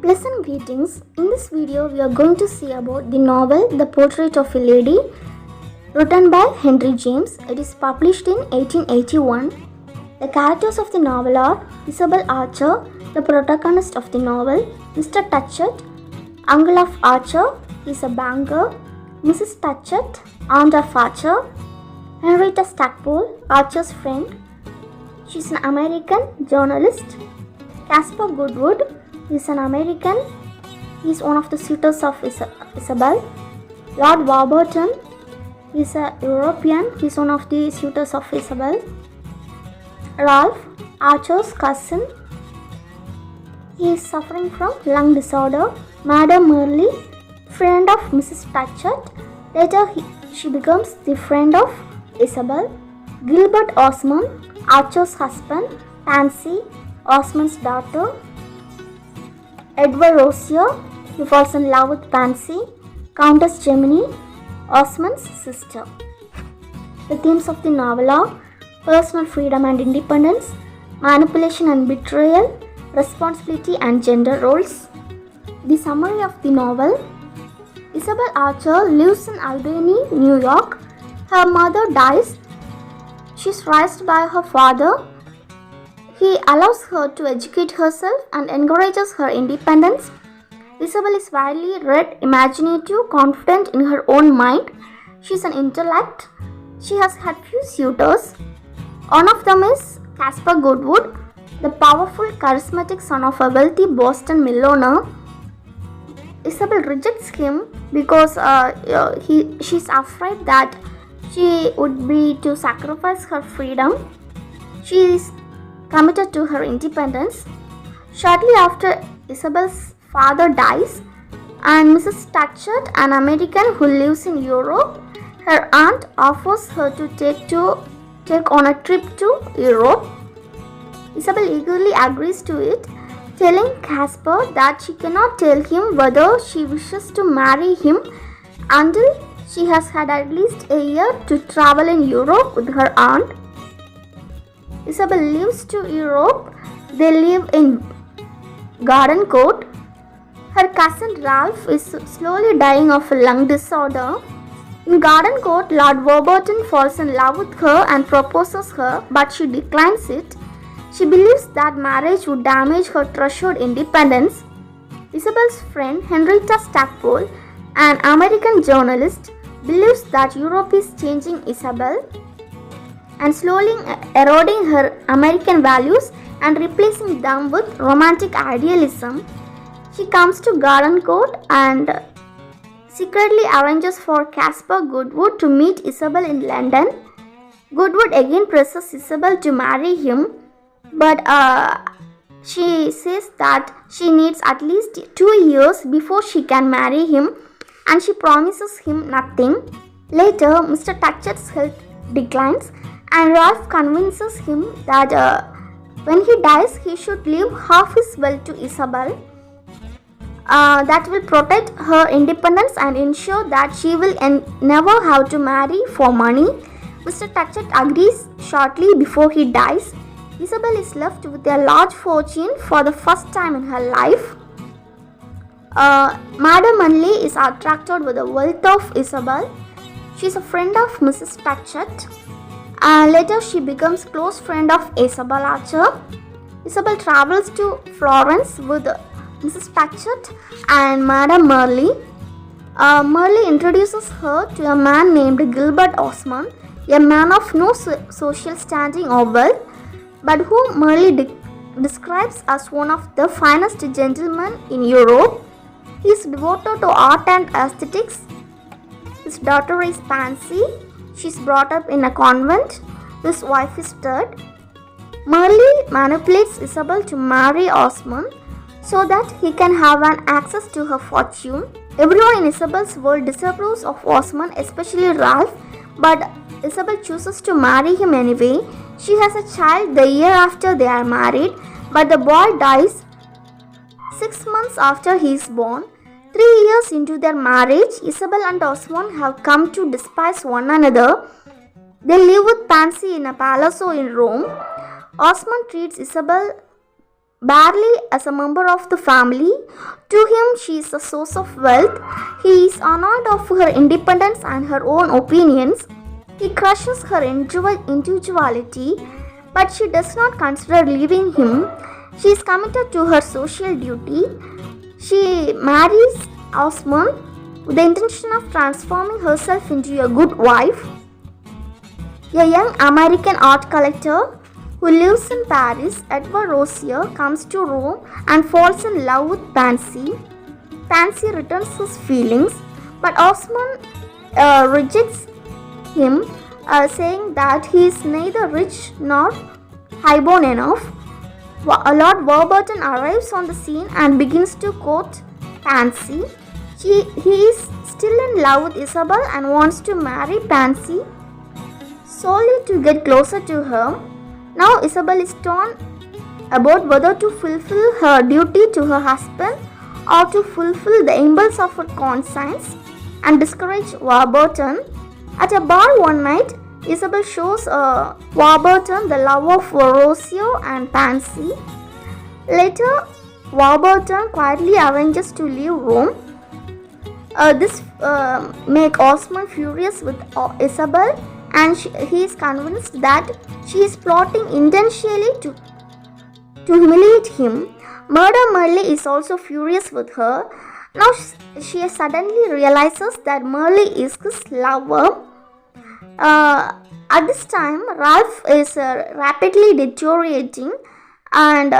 Pleasant greetings. In this video, we are going to see about the novel The Portrait of a Lady, written by Henry James. It is published in 1881. The characters of the novel are Isabel Archer, the protagonist of the novel, Mr. Touchett, uncle of Archer, he is a banker, Mrs. Touchett, aunt of Archer, Henrietta Stackpole, Archer's friend. She is an American journalist. Caspar Goodwood is an American. He is one of the suitors of Isabel. Lord Warburton is a European. He is one of the suitors of Isabel. Ralph, Archer's cousin. He is suffering from lung disorder. Madame Merle, friend of Mrs. Touchett. Later she becomes the friend of Isabel. Gilbert Osmond, Archer's husband. Pansy, Osmond's daughter. Edward Rossier, he falls in love with Pansy. Countess Gemini, Osmond's sister. The themes of the novel are personal freedom and independence, manipulation and betrayal, responsibility and gender roles. The summary of the novel: Isabel Archer lives in Albany, New York. Her mother dies. She is raised by her father. He allows her to educate herself and encourages her independence. Isabel is widely read, imaginative, confident in her own mind. She is an intellect. She has had few suitors. One of them is Caspar Goodwood, the powerful, charismatic son of a wealthy Boston millionaire. Isabel rejects him because she is afraid that she would be to sacrifice her freedom. She is committed to her independence. Shortly after, Isabel's father dies, and Mrs. Touchett, an American who lives in Europe, her aunt offers her to take on a trip to Europe. Isabel eagerly agrees to it, telling Caspar that she cannot tell him whether she wishes to marry him until she has had at least a year to travel in Europe with her aunt. Isabel leaves to Europe. They live in Garden Court. Her cousin Ralph is slowly dying of a lung disorder. In Garden Court, Lord Warburton falls in love with her and proposes her, but she declines it. She believes that marriage would damage her treasured independence. Isabel's friend Henrietta Stackpole, an American journalist, believes that Europe is changing Isabel and slowly eroding her American values and replacing them with romantic idealism. She comes to Garden Court and secretly arranges for Caspar Goodwood to meet Isabel in London. Goodwood again presses Isabel to marry him, but she says that she needs at least 2 years before she can marry him, and she promises him nothing. Later, Mr. Touchett's health declines, and Ralph convinces him that when he dies, he should leave half his wealth to Isabel. That will protect her independence and ensure that she will never have to marry for money. Mr. Touchett agrees shortly before he dies. Isabel is left with a large fortune for the first time in her life. Madame Manley is attracted with the wealth of Isabel. She is a friend of Mrs. Touchett. Later she becomes close friend of Isabel Archer. Isabel travels to Florence with Mrs. Touchett and Madame Merle. Merle introduces her to a man named Gilbert Osmond, a man of no social standing or wealth, but whom Merle describes as one of the finest gentlemen in Europe. He is devoted to art and aesthetics. His daughter is Pansy. She is brought up in a convent. His wife is Tud. Merle manipulates Isabel to marry Osmond so that he can have an access to her fortune. Everyone in Isabel's world disapproves of Osmond, especially Ralph, but Isabel chooses to marry him anyway. She has a child the year after they are married, but the boy dies 6 months after he is born. 3 years into their marriage, Isabel and Osmond have come to despise one another. They live with Pansy in a palazzo in Rome. Osmond treats Isabel barely as a member of the family. To him, she is a source of wealth. He is annoyed of her independence and her own opinions. He crushes her individuality, but she does not consider leaving him. She is committed to her social duty. She marries Osman with the intention of transforming herself into a good wife. A young American art collector who lives in Paris, Edward Rossier, comes to Rome and falls in love with Pansy. Pansy returns his feelings, but Osman rejects him, saying that he is neither rich nor highborn enough. Lord Warburton arrives on the scene and begins to court Pansy. He is still in love with Isabel and wants to marry Pansy solely to get closer to her. Now Isabel is torn about whether to fulfill her duty to her husband or to fulfill the impulse of her conscience and discourage Warburton. At a bar one night, Isabel shows Warburton the love of Rossio and Pansy. Later, Warburton quietly arranges to leave Rome. This makes Osman furious with Isabel, and he is convinced that she is plotting intentionally to humiliate him. Murder Merle is also furious with her. Now she suddenly realizes that Merle is his lover. At this time, Ralph is rapidly deteriorating, and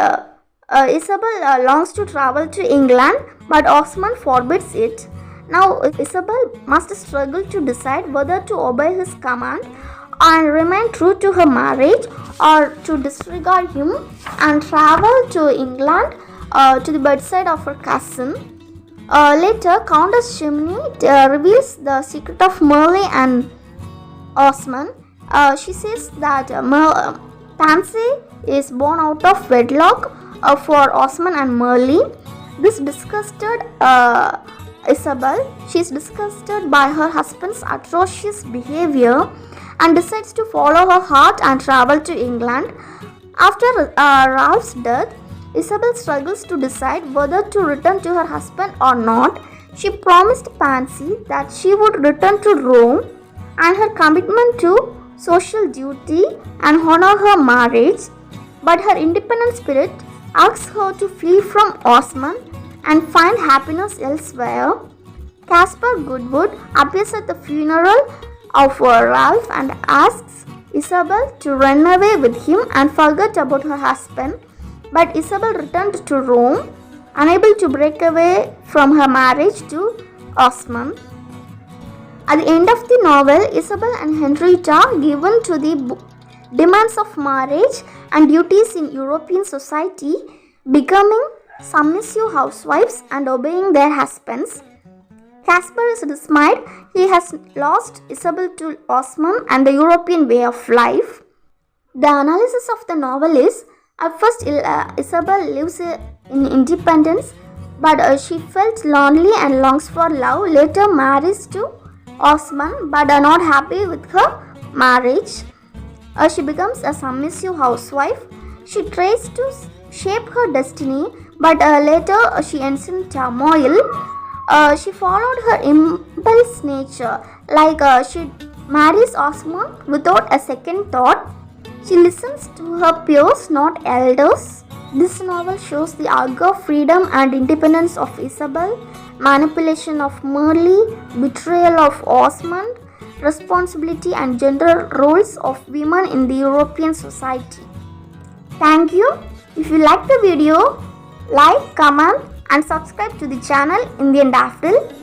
Isabel longs to travel to England, but Osman forbids it. Now Isabel must struggle to decide whether to obey his command and remain true to her marriage, or to disregard him and travel to England to the bedside of her cousin. Later, Countess Chimney reveals the secret of Merle and Osman. She says that Pansy is born out of wedlock for Osman and Merle. This disgusted Isabel. She is disgusted by her husband's atrocious behavior and decides to follow her heart and travel to England. After Ralph's death, Isabel struggles to decide whether to return to her husband or not. She promised Pansy that she would return to Rome, and her commitment to social duty and honor her marriage, but her independent spirit asks her to flee from Osman and find happiness elsewhere. Caspar Goodwood appears at the funeral of Ralph and asks Isabel to run away with him and forget about her husband, but Isabel returned to Rome, unable to break away from her marriage to Osman. At the end of the novel, Isabel and Henrietta give in to the demands of marriage and duties in European society, becoming submissive housewives and obeying their husbands. Caspar is dismayed. He has lost Isabel to Osman and the European way of life. The analysis of the novel is, at first Isabel lives in independence, but she felt lonely and longs for love. Later marries to Osman, but are not happy with her marriage. She becomes a submissive housewife. She tries to shape her destiny, but later she ends in turmoil. She followed her impulse nature, like she marries Osman without a second thought. She listens to her peers, not elders. This novel shows the arc of freedom and independence of Isabel, manipulation of Merle, betrayal of Osman, responsibility and gender roles of women in the European society. Thank you. If you like the video, like, comment and subscribe to the channel Indian Daffodil.